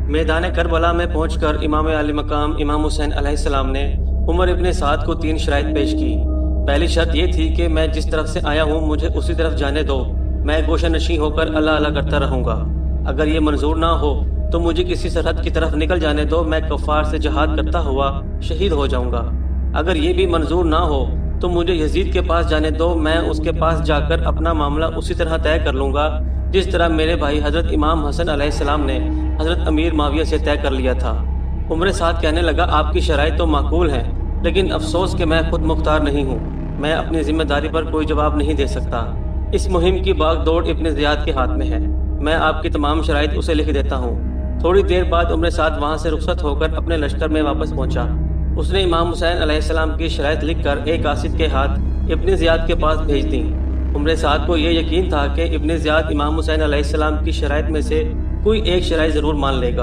میدان کربلا میں پہنچ کر امام علی مقام امام حسین علیہ السلام نے عمر ابن سعد کو 3 شرائط پیش کی۔ پہلی شرط یہ تھی کہ میں جس طرف سے آیا ہوں مجھے اسی طرف جانے دو، میں گوشہ نشین ہو کر اللہ اللہ کرتا رہوں گا۔ اگر یہ منظور نہ ہو تو مجھے کسی سرحد کی طرف نکل جانے دو، میں کفار سے جہاد کرتا ہوا شہید ہو جاؤں گا۔ اگر یہ بھی منظور نہ ہو تو مجھے یزید کے پاس جانے دو، میں اس کے پاس جا کر اپنا معاملہ اسی طرح طے کر لوں گا جس طرح میرے بھائی حضرت امام حسن علیہ السلام نے حضرت امیر معاویہ سے طے کر لیا تھا۔ عمر سعد کہنے لگا، آپ کی شرائط تو معقول ہیں، لیکن افسوس کہ میں خود مختار نہیں ہوں، میں اپنی ذمہ داری پر کوئی جواب نہیں دے سکتا۔ اس مہم کی باغ دوڑ ابن زیاد کے ہاتھ میں ہے، میں آپ کی تمام شرائط اسے لکھ دیتا ہوں۔ تھوڑی دیر بعد عمر سعد وہاں سے رخصت ہو کر اپنے لشکر میں واپس پہنچا۔ اس نے امام حسین علیہ السلام کی شرائط لکھ کر ایک قاصد کے ہاتھ ابن زیاد کے پاس بھیج دیں۔ عمر سعد کو یہ یقین تھا کہ ابن زیاد امام حسین علیہ السلام کی شرائط میں سے کوئی ایک شرائط ضرور مان لے گا۔